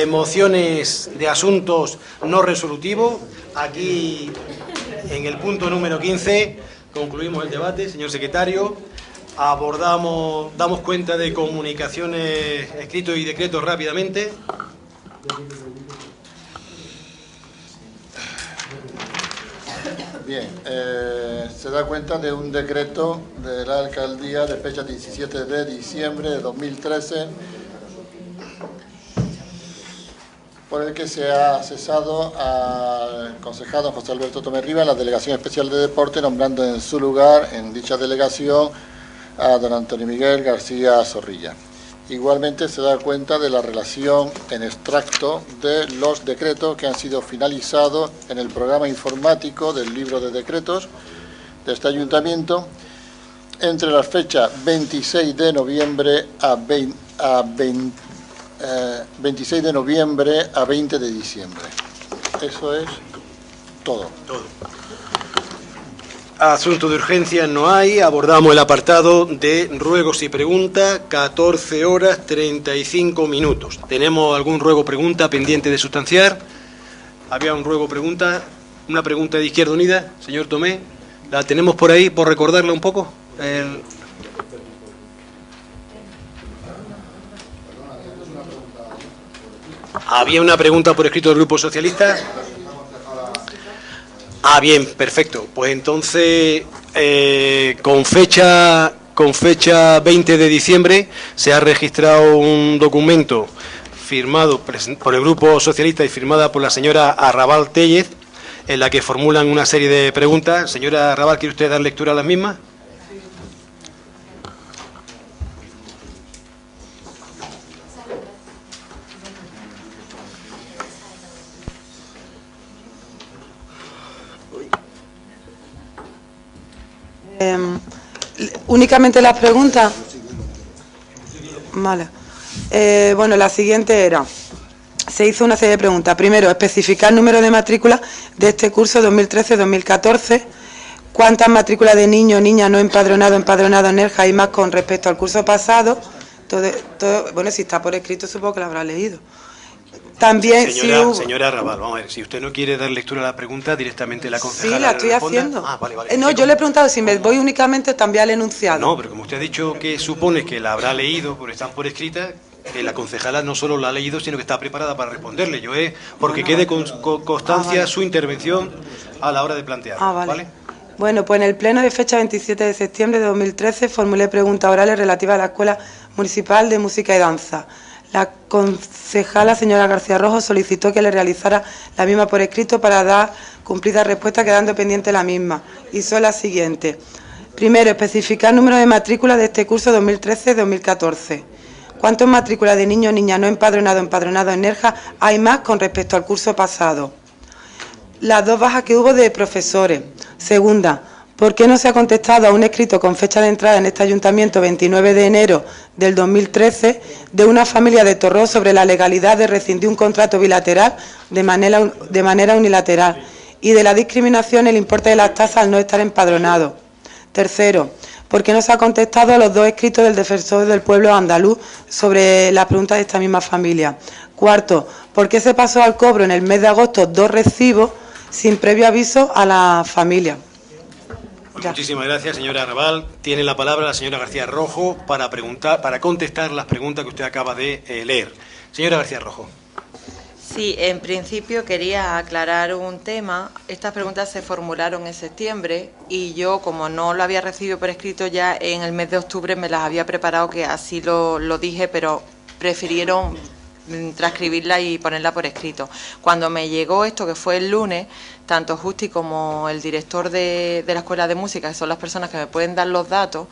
Mociones de asuntos no resolutivos. Aquí, en el punto número 15, concluimos el debate, señor secretario. Damos cuenta de comunicaciones, escritos y decretos rápidamente. Bien, se da cuenta de un decreto de la alcaldía de fecha 17 de diciembre de 2013, por el que se ha cesado al concejal José Alberto Tomé Rivas la Delegación Especial de Deporte, nombrando en su lugar, en dicha delegación, a don Antonio Miguel García Zorrilla. Igualmente se da cuenta de la relación en extracto de los decretos que han sido finalizados en el programa informático del libro de decretos de este ayuntamiento entre las fechas 26 de noviembre a 20 de diciembre. Eso es todo. Asunto de urgencia no hay. Abordamos el apartado de ruegos y preguntas, 14 horas 35 minutos. ¿Tenemos algún ruego o pregunta pendiente de sustanciar? Había un ruego o pregunta, una pregunta de Izquierda Unida, señor Tomé. ¿La tenemos por ahí, por recordarla un poco? Había una pregunta por escrito del Grupo Socialista. Bien, perfecto. Pues entonces, con fecha 20 de diciembre, se ha registrado un documento firmado por el Grupo Socialista y firmada por la señora Arrabal Tellez, en la que formulan una serie de preguntas. Señora Arrabal, ¿quiere usted dar lectura a las mismas? Únicamente las preguntas. Vale. Bueno, la siguiente era, se hizo una serie de preguntas. Primero, especificar el número de matrículas de este curso 2013-2014, cuántas matrículas de niños o niñas no empadronados en ERJA hay más con respecto al curso pasado. Bueno, si está por escrito supongo que lo habrá leído. También, señora Arrabal, vamos a ver, si usted no quiere dar lectura a la pregunta, directamente la concejala. Sí, la estoy haciendo. Vale. No, yo le he preguntado si me voy únicamente también al enunciado. No, pero como usted ha dicho que supone que la habrá leído, porque están por escrita, que la concejala no solo la ha leído, sino que está preparada para responderle. Porque quede con constancia su intervención a la hora de plantearla. ¿Vale? Bueno, pues en el pleno de fecha 27 de septiembre de 2013 formulé preguntas orales relativas a la Escuela Municipal de Música y Danza. La concejala señora García Rojo solicitó que le realizara la misma por escrito para dar cumplida respuesta, quedando pendiente la misma. Y son las siguientes. Primero, especificar el número de matrículas de este curso 2013-2014. ¿Cuántas matrículas de niños o niñas no empadronados en ERJA hay más con respecto al curso pasado? Las dos bajas que hubo de profesores. Segunda, ¿por qué no se ha contestado a un escrito con fecha de entrada en este ayuntamiento 29 de enero del 2013 de una familia de Torró sobre la legalidad de rescindir un contrato bilateral de manera unilateral y de la discriminación en el importe de las tasas al no estar empadronado? Tercero, ¿por qué no se ha contestado a los dos escritos del Defensor del Pueblo andaluz sobre las preguntas de esta misma familia? Cuarto, ¿por qué se pasó al cobro en el mes de agosto 2 recibos sin previo aviso a la familia? Muchísimas gracias, señora Arrabal. Tiene la palabra la señora García Rojo para contestar las preguntas que usted acaba de leer. Señora García Rojo. Sí, en principio quería aclarar un tema. Estas preguntas se formularon en septiembre y yo, como no lo había recibido por escrito, ya en el mes de octubre me las había preparado, que así lo dije, pero prefirieron transcribirla y ponerla por escrito. Cuando me llegó esto, que fue el lunes, tanto Justi como el director de la Escuela de Música, que son las personas que me pueden dar los datos,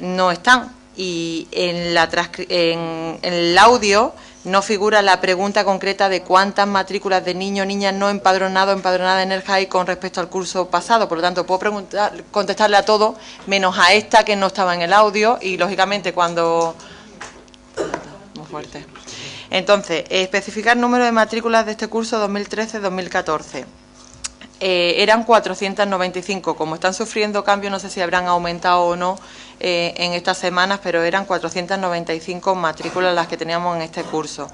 no están. Y en el audio no figura la pregunta concreta de cuántas matrículas de niños o niñas no empadronadas en ERJA hay con respecto al curso pasado. Por lo tanto, puedo contestarle a todo, menos a esta que no estaba en el audio, y lógicamente cuando... Muy fuerte. Entonces, especificar número de matrículas de este curso 2013-2014. Eran 495. Como están sufriendo cambios, no sé si habrán aumentado o no en estas semanas, pero eran 495 matrículas las que teníamos en este curso.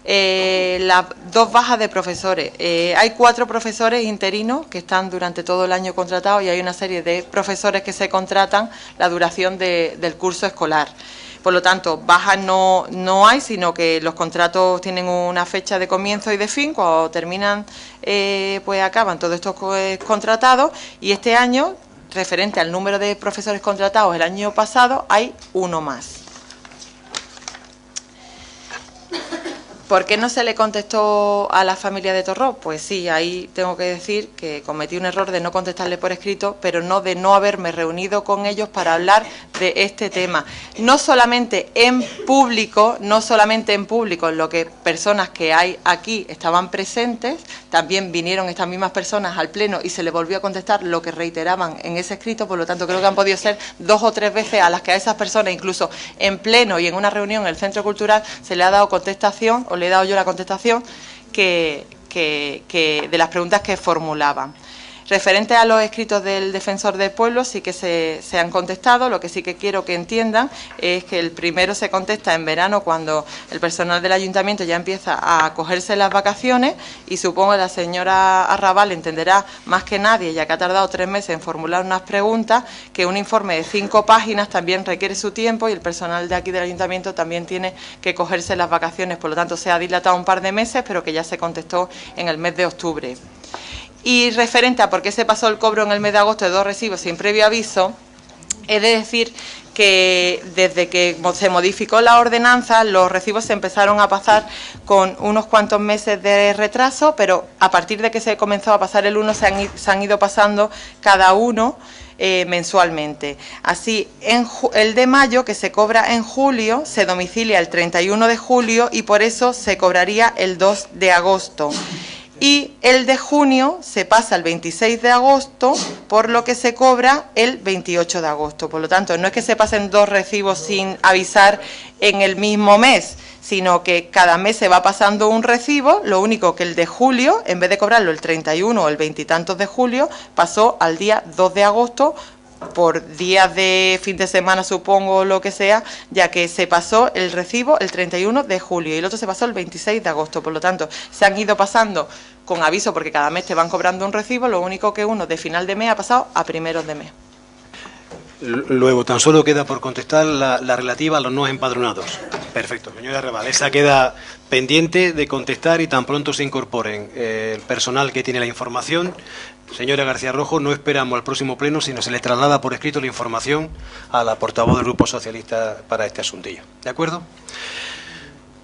las 2 bajas de profesores. Hay 4 profesores interinos que están durante todo el año contratados y hay una serie de profesores que se contratan la duración del curso escolar. Por lo tanto, bajas no hay, sino que los contratos tienen una fecha de comienzo y de fin. Cuando terminan, pues acaban todos estos contratados, y este año, referente al número de profesores contratados el año pasado, hay 1 más. ¿Por qué no se le contestó a la familia de Torró? Pues sí, ahí tengo que decir que cometí un error de no contestarle por escrito, pero no de no haberme reunido con ellos para hablar de este tema. No solamente en público, en lo que personas que hay aquí estaban presentes, también vinieron estas mismas personas al pleno y se les volvió a contestar lo que reiteraban en ese escrito. Por lo tanto, creo que han podido ser 2 o 3 veces a las que a esas personas, incluso en pleno y en una reunión en el Centro Cultural, se le ha dado contestación, o le he dado yo la contestación que de las preguntas que formulaban. Referente a los escritos del Defensor del Pueblo, sí que se han contestado. Lo que sí que quiero que entiendan es que el primero se contesta en verano, cuando el personal del Ayuntamiento ya empieza a cogerse las vacaciones, y supongo que la señora Arrabal entenderá más que nadie, ya que ha tardado 3 meses en formular unas preguntas, que un informe de 5 páginas también requiere su tiempo, y el personal de aquí del Ayuntamiento también tiene que cogerse las vacaciones. Por lo tanto, se ha dilatado un par de meses, pero que ya se contestó en el mes de octubre. Y referente a por qué se pasó el cobro en el mes de agosto de 2 recibos sin previo aviso, he de decir que desde que se modificó la ordenanza, los recibos se empezaron a pasar con unos cuantos meses de retraso, pero a partir de que se comenzó a pasar el 1 se han ido pasando cada uno mensualmente. Así, el de mayo, que se cobra en julio, se domicilia el 31 de julio y por eso se cobraría el 2 de agosto. Y el de junio se pasa el 26 de agosto, por lo que se cobra el 28 de agosto. Por lo tanto, no es que se pasen 2 recibos sin avisar en el mismo mes, sino que cada mes se va pasando un recibo. Lo único que el de julio, en vez de cobrarlo el 31 o el 20 y tantos de julio, pasó al día 2 de agosto, por días de fin de semana, supongo, lo que sea, ya que se pasó el recibo el 31 de julio y el otro se pasó el 26 de agosto. Por lo tanto, se han ido pasando con aviso, porque cada mes te van cobrando un recibo. Lo único que uno de final de mes ha pasado a primeros de mes. Luego, tan solo queda por contestar la relativa a los no empadronados. Perfecto, señora Arrabal, esa queda pendiente de contestar, y tan pronto se incorporen el personal que tiene la información. Señora García Rojo, no esperamos al próximo pleno, sino se le traslada por escrito la información a la portavoz del Grupo Socialista para este asuntillo. ¿De acuerdo?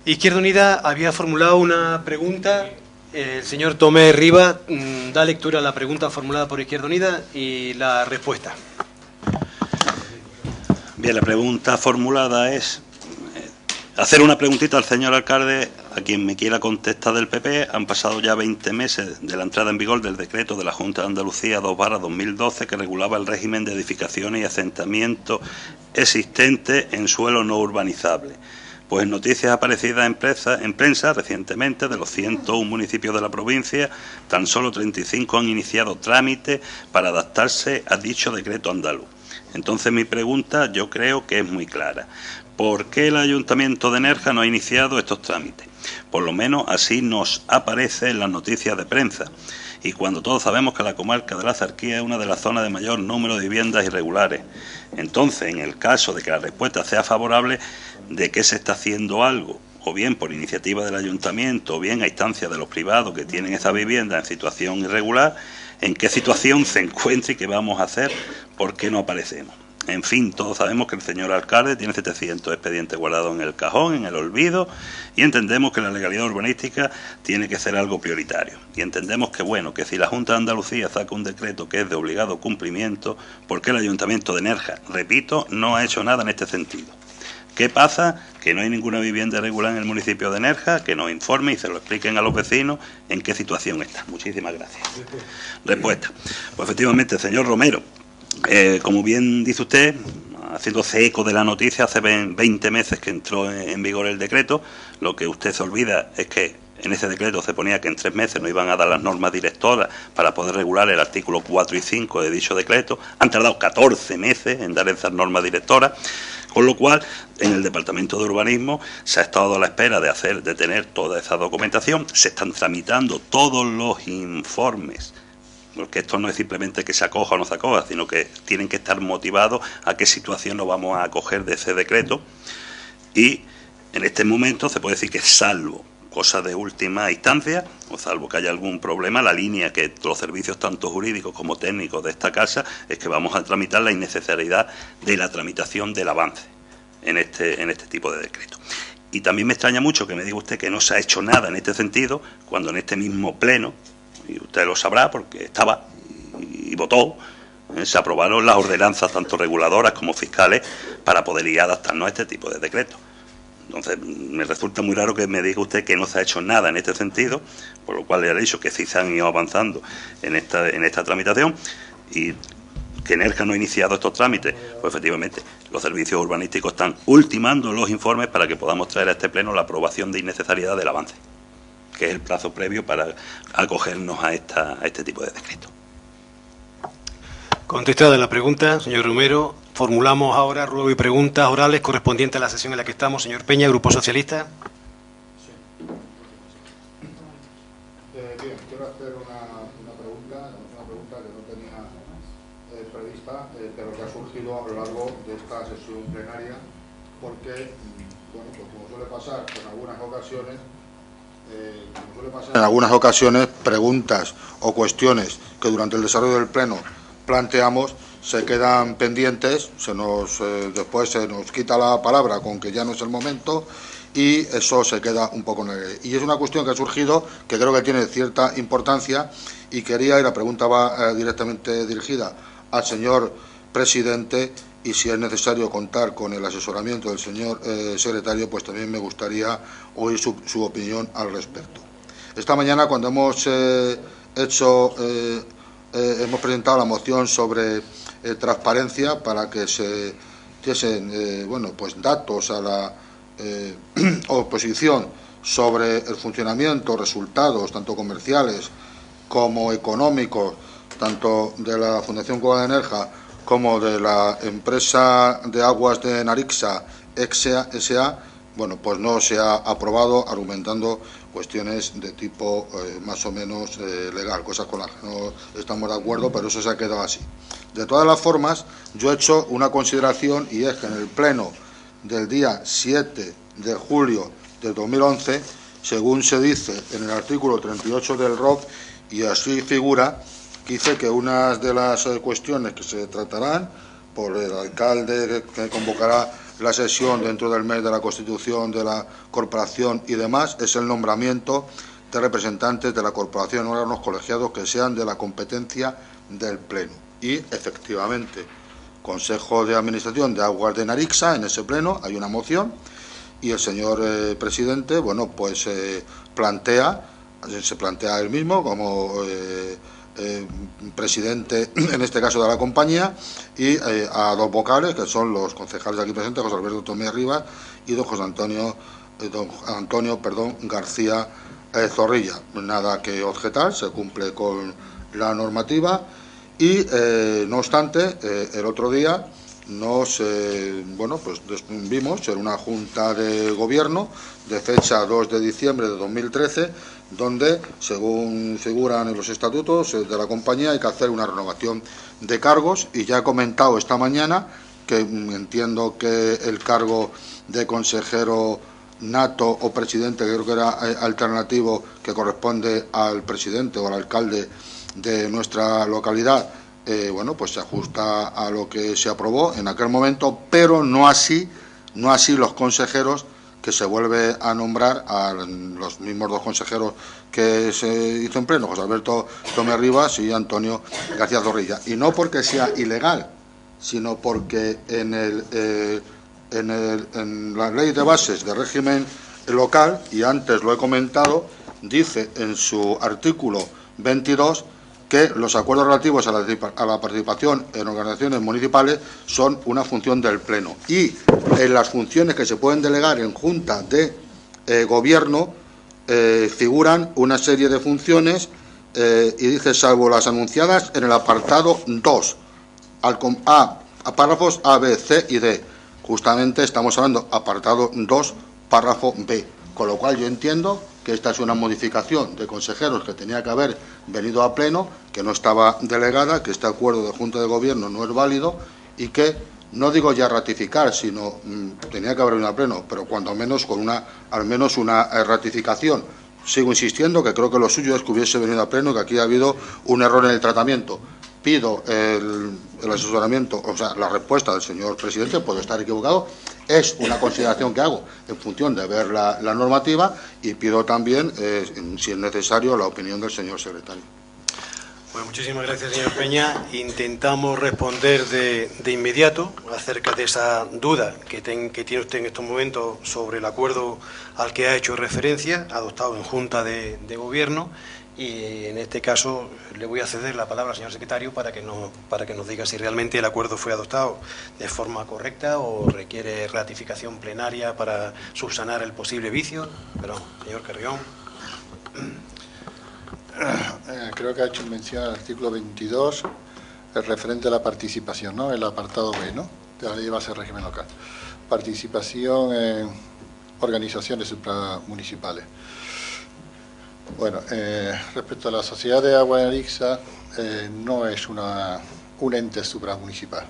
Izquierda Unida había formulado una pregunta. El señor Tomé Riba da lectura a la pregunta formulada por Izquierda Unida y la respuesta. Bien, la pregunta formulada es hacer una preguntita al señor alcalde, a quien me quiera contestar del PP. Han pasado ya 20 meses de la entrada en vigor del decreto de la Junta de Andalucía 2/2012 que regulaba el régimen de edificaciones y asentamientos existentes en suelo no urbanizable. Pues en noticias aparecidas en prensa recientemente, de los 101 municipios de la provincia, tan solo 35 han iniciado trámites para adaptarse a dicho decreto andaluz. Entonces mi pregunta, yo creo que es muy clara. ¿Por qué el Ayuntamiento de Nerja no ha iniciado estos trámites? Por lo menos así nos aparece en las noticias de prensa. Y cuando todos sabemos que la comarca de la Zarquía es una de las zonas de mayor número de viviendas irregulares. Entonces, en el caso de que la respuesta sea favorable, ¿de qué se está haciendo algo? O bien por iniciativa del Ayuntamiento, o bien a instancia de los privados que tienen esa vivienda en situación irregular. ¿En qué situación se encuentra y qué vamos a hacer? ¿Por qué no aparecemos? En fin, todos sabemos que el señor alcalde tiene 700 expedientes guardados en el cajón, en el olvido, y entendemos que la legalidad urbanística tiene que ser algo prioritario. Y entendemos que, bueno, que si la Junta de Andalucía saca un decreto que es de obligado cumplimiento, ¿por qué el Ayuntamiento de Nerja, repito, no ha hecho nada en este sentido? ¿Qué pasa? Que no hay ninguna vivienda irregular en el municipio de Nerja, que nos informe y se lo expliquen a los vecinos en qué situación está. Muchísimas gracias. Respuesta. Pues efectivamente, señor Romero, como bien dice usted, haciéndose eco de la noticia, hace 20 meses que entró en vigor el decreto. Lo que usted se olvida es que en ese decreto se ponía que en 3 meses nos iban a dar las normas directoras para poder regular el artículo 4 y 5 de dicho decreto. Han tardado 14 meses en dar esas normas directoras. Con lo cual, en el Departamento de Urbanismo se ha estado a la espera de tener toda esa documentación, se están tramitando todos los informes, porque esto no es simplemente que se acoja o no se acoja, sino que tienen que estar motivados a qué situación nos vamos a acoger de ese decreto. Y en este momento se puede decir que, salvo cosa de última instancia, o salvo que haya algún problema, la línea que los servicios tanto jurídicos como técnicos de esta casa es que vamos a tramitar la innecesariedad de la tramitación del avance en este tipo de decreto. Y también me extraña mucho que me diga usted que no se ha hecho nada en este sentido, cuando en este mismo pleno, y usted lo sabrá porque estaba y votó, se aprobaron las ordenanzas tanto reguladoras como fiscales para poder ir adaptarnos a este tipo de decretos. Entonces, me resulta muy raro que me diga usted que no se ha hecho nada en este sentido, por lo cual le he dicho que sí se han ido avanzando en esta tramitación, y que Nerja no ha iniciado estos trámites. Pues efectivamente, los servicios urbanísticos están ultimando los informes para que podamos traer a este pleno la aprobación de innecesariedad del avance, que es el plazo previo para acogernos a este tipo de decretos. Contestada la pregunta, señor Romero, formulamos ahora ruego y preguntas orales correspondientes a la sesión en la que estamos. Señor Peña, Grupo Socialista. Bien, quiero hacer una pregunta que no tenía prevista, pero que ha surgido a lo largo de esta sesión plenaria, porque, bueno, pues como suele pasar en algunas ocasiones, preguntas o cuestiones que durante el desarrollo del pleno planteamos se quedan pendientes, después se nos quita la palabra con que ya no es el momento, y eso se queda un poco en el aire. Y es una cuestión que ha surgido que creo que tiene cierta importancia, y la pregunta va directamente dirigida al señor presidente, y si es necesario contar con el asesoramiento del señor secretario, pues también me gustaría oír su opinión al respecto. Esta mañana, cuando hemos presentado la moción sobre transparencia, para que se diesen pues datos a la oposición sobre el funcionamiento, resultados tanto comerciales como económicos, tanto de la Fundación Cueva de Nerja como de la empresa de aguas de Narixa, S.A., bueno, pues no se ha aprobado, argumentando cuestiones de tipo más o menos legal, cosas con las que no estamos de acuerdo, pero eso se ha quedado así. De todas las formas, yo he hecho una consideración, y es que en el pleno del día 7 de julio del 2011, según se dice en el artículo 38 del ROC, y así figura, que dice que una de las cuestiones que se tratarán por el alcalde que convocará la sesión dentro del mes de la constitución de la corporación y demás, es el nombramiento de representantes de la corporación en órganos colegiados que sean de la competencia del pleno. Y efectivamente, Consejo de Administración de Aguas de Narixa, en ese pleno hay una moción, y el señor presidente, bueno, pues se plantea él mismo como presidente, en este caso de la compañía, y a dos vocales, que son los concejales aquí presentes, José Alberto Tomé Rivas y don Antonio García Zorrilla. Nada que objetar, se cumple con la normativa, y no obstante, el otro día nos vimos en una junta de gobierno de fecha 2 de diciembre de 2013, donde, según figuran en los estatutos de la compañía, hay que hacer una renovación de cargos, y ya he comentado esta mañana que entiendo que el cargo de consejero nato o presidente, que creo que era alternativo, que corresponde al presidente o al alcalde de nuestra localidad, pues se ajusta a lo que se aprobó en aquel momento, pero no así los consejeros que se vuelve a nombrar, a los mismos dos consejeros que se hizo en pleno, José Alberto Tomé Rivas y Antonio García Zorrilla. Y no porque sea ilegal, sino porque en la ley de bases de régimen local, y antes lo he comentado, dice en su artículo 22 que los acuerdos relativos a la participación en organizaciones municipales son una función del Pleno. Y en las funciones que se pueden delegar en junta de gobierno figuran una serie de funciones, y dice, salvo las anunciadas en el apartado 2, a párrafos A, B, C y D, justamente estamos hablando apartado 2, párrafo B, con lo cual yo entiendo que esta es una modificación de consejeros que tenía que haber venido a pleno, que no estaba delegada, que este acuerdo de Junta de Gobierno no es válido y que, no digo ya ratificar, sino tenía que haber venido a pleno, pero cuando menos con al menos una ratificación. Sigo insistiendo que creo que lo suyo es que hubiese venido a pleno, que aquí ha habido un error en el tratamiento. Pido el asesoramiento, o sea, la respuesta del señor presidente, puedo estar equivocado, es una consideración que hago en función de ver la normativa, y pido también, si es necesario, la opinión del señor secretario. Bueno, muchísimas gracias, señor Peña. Intentamos responder de inmediato acerca de esa duda que tiene usted en estos momentos sobre el acuerdo al que ha hecho referencia, adoptado en Junta de Gobierno. Y en este caso le voy a ceder la palabra al señor secretario para que nos diga si realmente el acuerdo fue adoptado de forma correcta o requiere ratificación plenaria para subsanar el posible vicio. Pero, señor Carrión. Creo que ha hecho mención al artículo 22, el referente a la participación, ¿no? El apartado B, ¿no?, de la Ley de Base de Régimen Local. Participación en organizaciones supramunicipales. Bueno, respecto a la Sociedad de Agua de Arixa, no es un ente supramunicipal,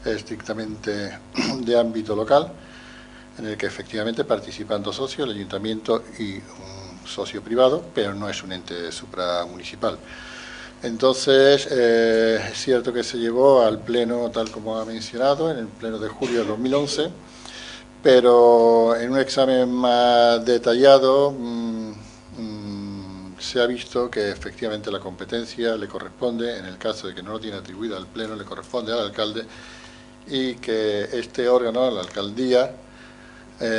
es estrictamente de ámbito local, en el que efectivamente participan 2 socios, el ayuntamiento y un socio privado, pero no es un ente supramunicipal. Entonces, es cierto que se llevó al pleno, tal como ha mencionado, en el pleno de julio de 2011, pero en un examen más detallado se ha visto que efectivamente la competencia le corresponde, en el caso de que no lo tiene atribuido al pleno, le corresponde al alcalde, y que este órgano, la alcaldía,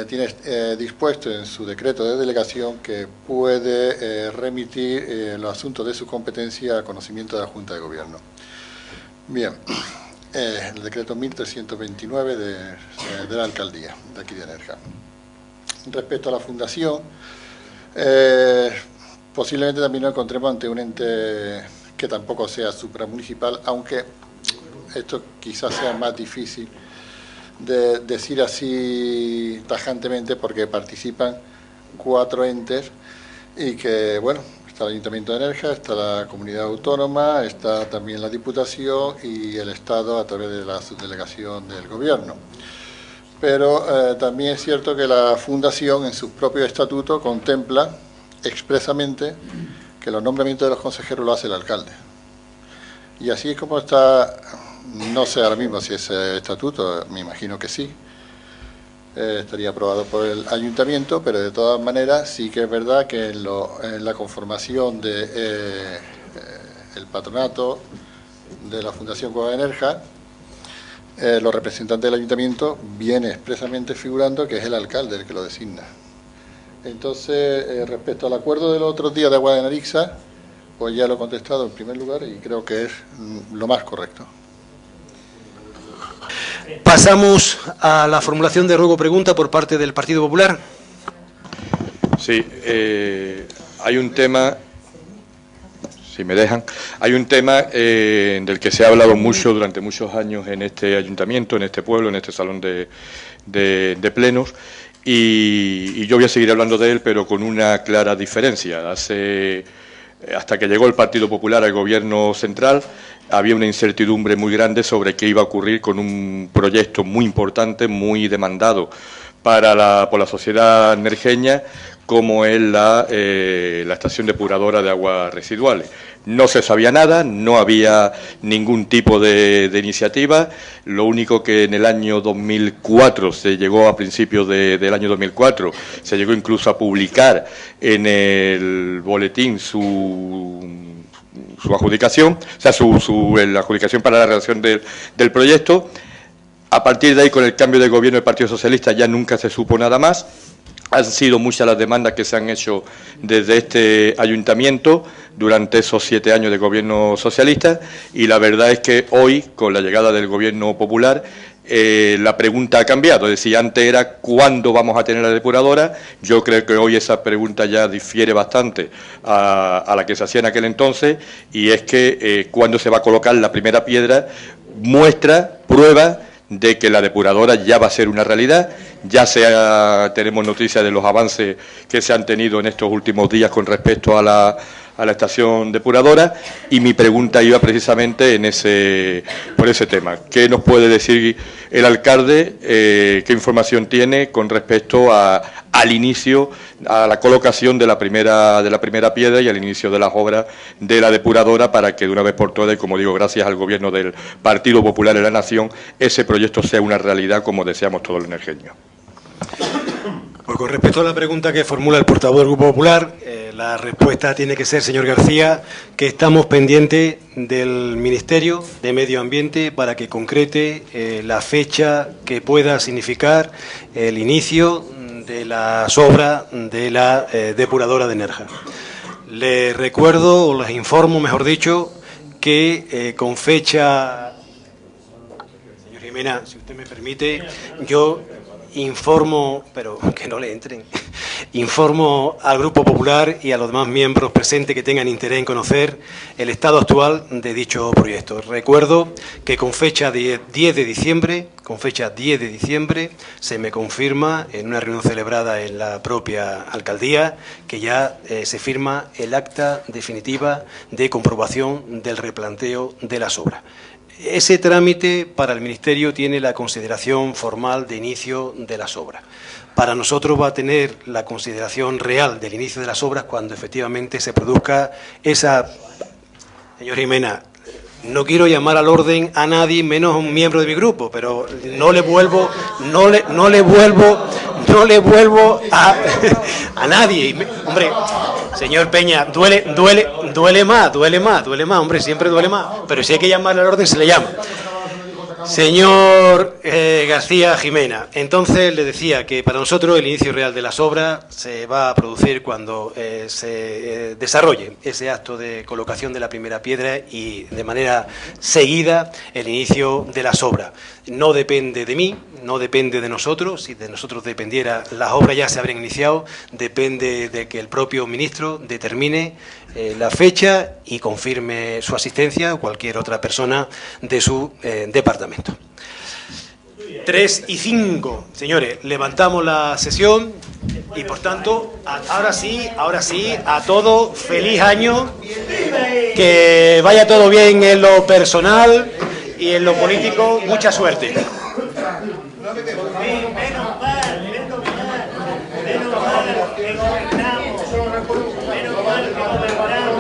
tiene dispuesto en su decreto de delegación que puede remitir los asuntos de su competencia a conocimiento de la Junta de Gobierno. Bien, el decreto 1329 de la alcaldía de aquí de Nerja. Respecto a la fundación, posiblemente también nos encontremos ante un ente que tampoco sea supramunicipal, aunque esto quizás sea más difícil de decir así tajantemente, porque participan 4 entes y que, bueno, está el Ayuntamiento de Nerja, está la Comunidad Autónoma, está también la Diputación y el Estado a través de la subdelegación del Gobierno. Pero también es cierto que la Fundación en su propio estatuto contempla expresamente que los nombramientos de los consejeros lo hace el alcalde. Y así es como está, no sé ahora mismo si ese estatuto, me imagino que sí, estaría aprobado por el ayuntamiento, pero de todas maneras sí que es verdad que en la conformación de el patronato de la Fundación Cueva de Nerja, los representantes del ayuntamiento viene expresamente figurando que es el alcalde el que lo designa. Entonces, respecto al acuerdo del otro día de Agua de Arixa, pues ya lo he contestado en primer lugar y creo que es lo más correcto. Pasamos a la formulación de ruego-pregunta por parte del Partido Popular. Sí, hay un tema, si me dejan, hay un tema del que se ha hablado mucho durante muchos años en este ayuntamiento, en este pueblo, en este salón de plenos, y yo voy a seguir hablando de él, pero con una clara diferencia. Hasta que llegó el Partido Popular al gobierno central, había una incertidumbre muy grande sobre qué iba a ocurrir con un proyecto muy importante, muy demandado por la sociedad nerjeña, como es la estación depuradora de aguas residuales. No se sabía nada, no había ningún tipo de iniciativa. Lo único que en el año 2004 se llegó, a principios del año 2004, se llegó incluso a publicar en el boletín su adjudicación, o sea, la adjudicación para la redacción del proyecto. A partir de ahí, con el cambio de gobierno del Partido Socialista, ya nunca se supo nada más. Han sido muchas las demandas que se han hecho desde este ayuntamiento durante esos 7 años de gobierno socialista, y la verdad es que hoy, con la llegada del gobierno popular, la pregunta ha cambiado. Es decir, antes era ¿cuándo vamos a tener la depuradora? Yo creo que hoy esa pregunta ya difiere bastante a la que se hacía en aquel entonces, y es que ¿cuándo se va a colocar la primera piedra? Muestra, prueba de que la depuradora ya va a ser una realidad. Ya tenemos noticias de los avances que se han tenido en estos últimos días con respecto a la estación depuradora, y mi pregunta iba precisamente por ese tema. ¿Qué nos puede decir el alcalde? ¿Qué información tiene con respecto al inicio, a la colocación de la primera piedra y al inicio de las obras de la depuradora, para que de una vez por todas, y como digo, gracias al gobierno del Partido Popular de la Nación, ese proyecto sea una realidad como deseamos todos los energéticos? Pues con respecto a la pregunta que formula el portavoz del Grupo Popular, la respuesta tiene que ser, señor García, que estamos pendientes del Ministerio de Medio Ambiente para que concrete la fecha que pueda significar el inicio de las obras de la depuradora de Nerja. Les recuerdo, o les informo, mejor dicho, que con fecha... Señor Jimena, si usted me permite, yo... informo, pero que no le entren, informo al Grupo Popular y a los demás miembros presentes que tengan interés en conocer el estado actual de dicho proyecto. Recuerdo que con fecha 10 de diciembre, se me confirma en una reunión celebrada en la propia alcaldía que ya se firma el acta definitiva de comprobación del replanteo de las obras. Ese trámite para el Ministerio tiene la consideración formal de inicio de las obras. Para nosotros va a tener la consideración real del inicio de las obras cuando efectivamente se produzca esa... Señor Jimena, no quiero llamar al orden a nadie, menos a un miembro de mi grupo, pero no le vuelvo a nadie. Hombre, señor Peña, duele más, hombre, siempre duele más. Pero si hay que llamar al orden, se le llama. Señor García Jimena, entonces le decía que para nosotros el inicio real de las obras se va a producir cuando se desarrolle ese acto de colocación de la primera piedra y de manera seguida el inicio de las obras. No depende de mí, no depende de nosotros. Si de nosotros dependiera, las obras ya se habrían iniciado. Depende de que el propio ministro determine la fecha y confirme su asistencia o cualquier otra persona de su departamento. 3:05, señores, levantamos la sesión y por tanto, ahora sí, a todos, feliz año, que vaya todo bien en lo personal y en lo político, mucha suerte. Menos mal que gobernamos.